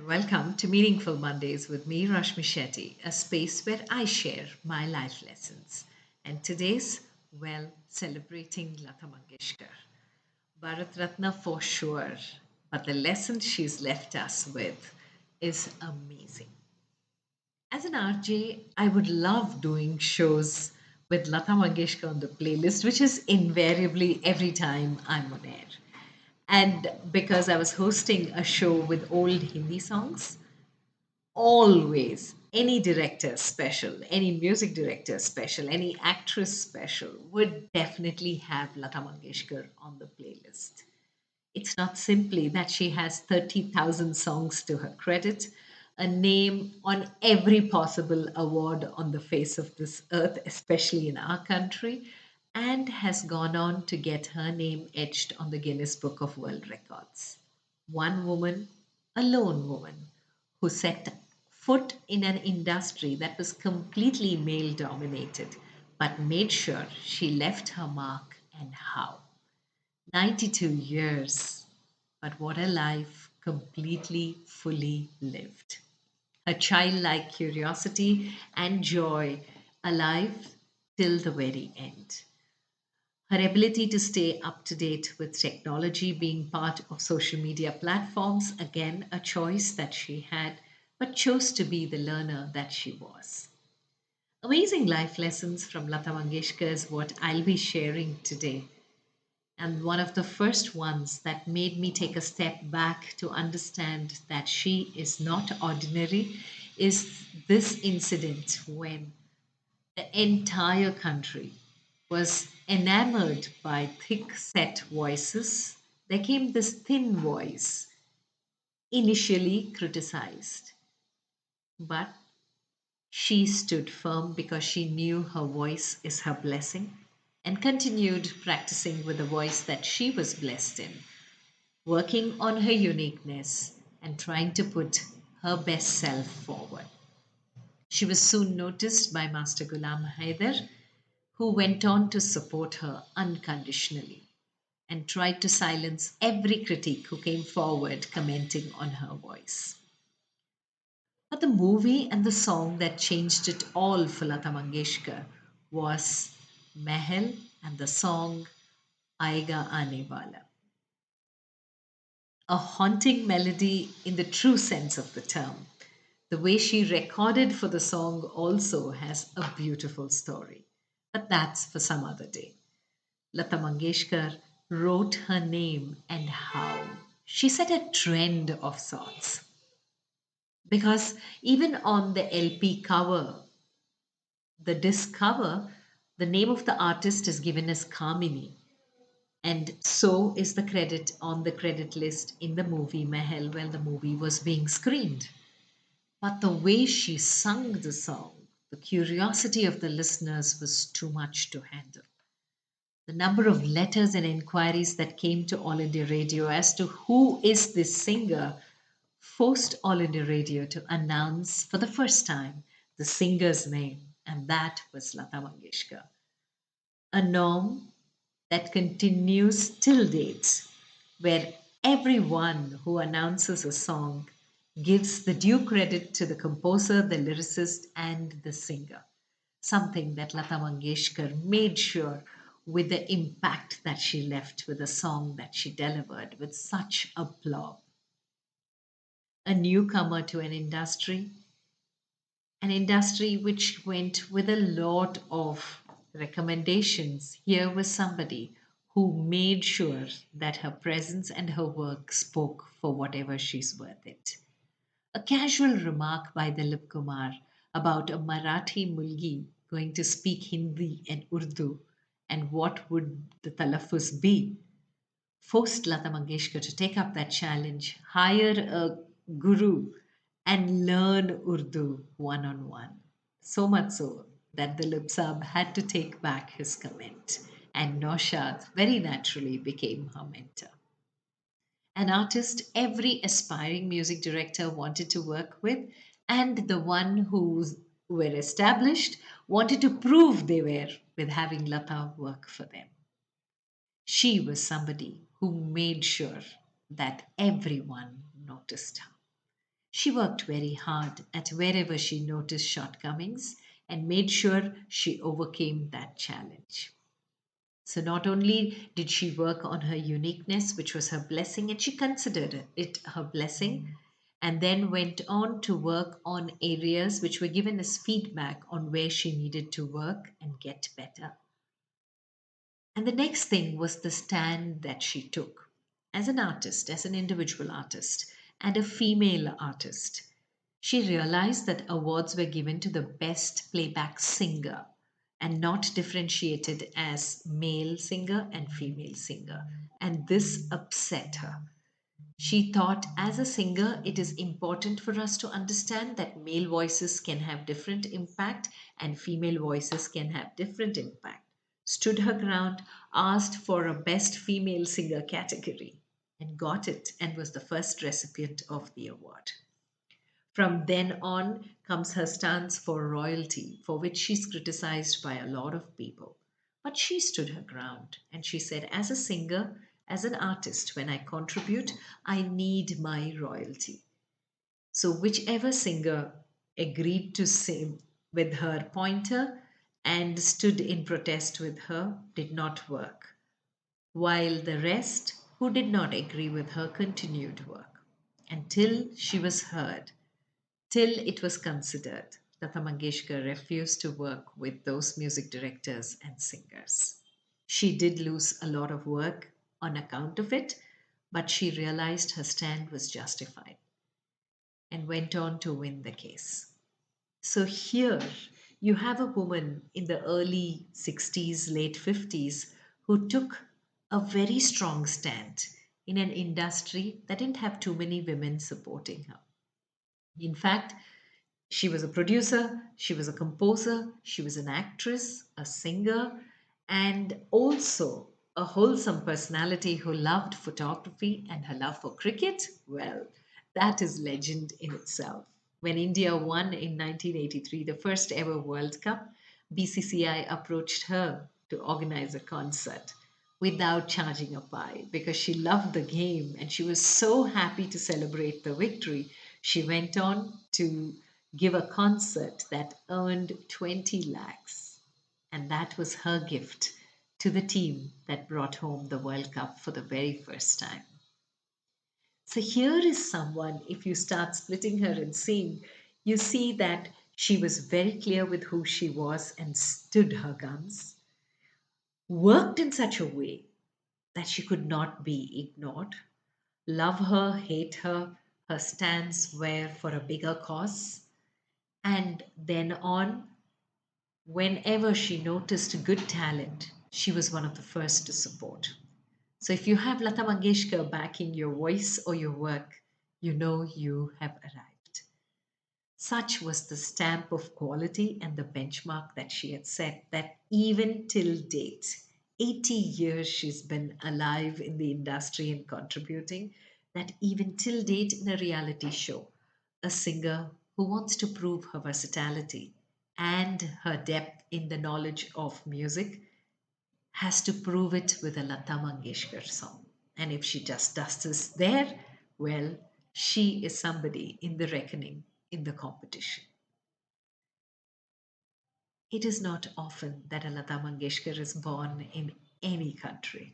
Welcome to Meaningful Mondays with me, Rashmi Shetty, a space where I share my life lessons. And today's, well, celebrating Lata Mangeshkar. Bharat Ratna for sure, but the lesson she's left us with is amazing. As an RJ, I would love doing shows with Lata Mangeshkar on the playlist, which is invariably every time I'm on air. And because I was hosting a show with old Hindi songs, always any director special, any music director special, any actress special would definitely have Lata Mangeshkar on the playlist. It's not simply that she has 30,000 songs to her credit, a name on every possible award on the face of this earth, especially in our country, and has gone on to get her name etched on the Guinness Book of World Records. One woman, a lone woman, who set foot in an industry that was completely male dominated, but made sure she left her mark and how. 92 years, but what a life completely, fully lived. A childlike curiosity and joy alive till the very end. Her ability to stay up to date with technology being part of social media platforms, again, a choice that she had, but chose to be the learner that she was. Amazing life lessons from Lata Mangeshkar is what I'll be sharing today. And one of the first ones that made me take a step back to understand that she is not ordinary is this incident when the entire country was enamored by thick set voices. There came this thin voice, initially criticized, but she stood firm because she knew her voice is her blessing and continued practicing with the voice that she was blessed in, working on her uniqueness and trying to put her best self forward. She was soon noticed by Master Ghulam Haider, who went on to support her unconditionally and tried to silence every critic who came forward commenting on her voice. But the movie and the song that changed it all for Lata Mangeshkar was Mahal and the song Aega Aane Wala, a haunting melody in the true sense of the term. The way she recorded for the song also has a beautiful story. But that's for some other day. Lata Mangeshkar wrote her name and how. She set a trend of sorts. Because even on the LP cover, the disc cover, the name of the artist is given as Kamini. And so is the credit on the credit list in the movie Mahal while the movie was being screened. But the way she sung the song, the curiosity of the listeners was too much to handle. The number of letters and inquiries that came to All India Radio as to who is this singer forced All India Radio to announce for the first time the singer's name, and that was Lata Mangeshkar. A norm that continues till date, where everyone who announces a song gives the due credit to the composer, the lyricist, and the singer. Something that Lata Mangeshkar made sure with the impact that she left with the song that she delivered with such aplomb. A newcomer to an industry which went with a lot of recommendations. Here was somebody who made sure that her presence and her work spoke for whatever she's worth it. A casual remark by Dilip Kumar about a Marathi mulgi going to speak Hindi and Urdu and what would the talaffuz be forced Lata Mangeshkar to take up that challenge, hire a guru, and learn Urdu one on one. So much so that Dilip Saab had to take back his comment, and Naushad very naturally became her mentor. An artist every aspiring music director wanted to work with, and the one who were established wanted to prove they were with having Lata work for them. She was somebody who made sure that everyone noticed her. She worked very hard at wherever she noticed shortcomings and made sure she overcame that challenge. So, not only did she work on her uniqueness, which was her blessing, and she considered it her blessing, and then went on to work on areas which were given as feedback on where she needed to work and get better. And the next thing was the stand that she took as an artist, as an individual artist, and a female artist. She realized that awards were given to the best playback singer and not differentiated as male singer and female singer. And this upset her. She thought, as a singer, it is important for us to understand that male voices can have different impact and female voices can have different impact. Stood her ground, asked for a best female singer category, and got it, and was the first recipient of the award. From then on comes her stance for royalty, for which she's criticized by a lot of people. But she stood her ground and she said, as a singer, as an artist, when I contribute, I need my royalty. So, whichever singer agreed to sing with her pointer and stood in protest with her did not work, while the rest, who did not agree with her, continued work until she was heard. Till it was considered, Lata Mangeshkar refused to work with those music directors and singers. She did lose a lot of work on account of it, but she realized her stand was justified and went on to win the case. So here you have a woman in the early 60s, late 50s who took a very strong stand in an industry that didn't have too many women supporting her. In fact, she was a producer, she was a composer, she was an actress, a singer, and also a wholesome personality who loved photography and her love for cricket. Well, that is legend in itself. When India won in 1983, the first ever World Cup, BCCI approached her to organize a concert without charging a pie because she loved the game and she was so happy to celebrate the victory. She went on to give a concert that earned 20 lakhs. And that was her gift to the team that brought home the World Cup for the very first time. So here is someone, if you start splitting her and seeing, you see that she was very clear with who she was and stood her guns, worked in such a way that she could not be ignored. Love her, hate her, her stands were for a bigger cause. And then on, whenever she noticed good talent, she was one of the first to support. So if you have Lata Mangeshkar backing your voice or your work, you know you have arrived. Such was the stamp of quality and the benchmark that she had set that even till date, 80 years she's been alive in the industry and contributing, that even till date in a reality show, a singer who wants to prove her versatility and her depth in the knowledge of music has to prove it with a Lata Mangeshkar song. And if she just does this there, well, she is somebody in the reckoning, in the competition. It is not often that a Lata Mangeshkar is born in any country.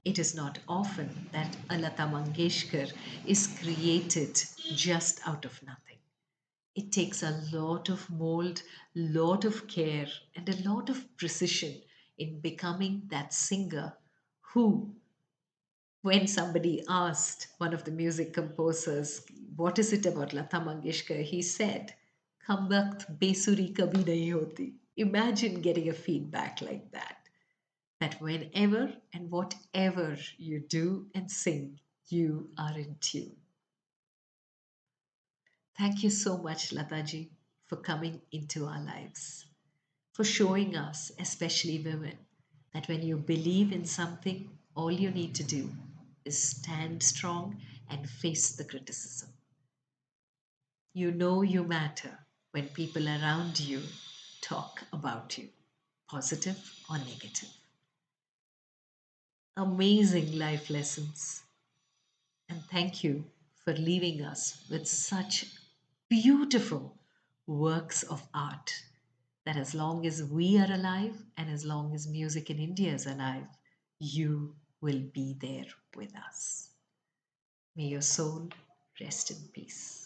It is not often that a Lata Mangeshkar is created just out of nothing. It takes a lot of mold, lot of care, and a lot of precision in becoming that singer who, when somebody asked one of the music composers, what is it about Lata Mangeshkar? He said, "Kam waqt besuri kabhi nahi hoti." Imagine getting a feedback like that. That whenever and whatever you do and sing, you are in tune. Thank you so much, Lataji, for coming into our lives, for showing us, especially women, that when you believe in something, all you need to do is stand strong and face the criticism. You know you matter when people around you talk about you, positive or negative. Amazing life lessons. And thank you for leaving us with such beautiful works of art that as long as we are alive and as long as music in India is alive, you will be there with us. May your soul rest in peace.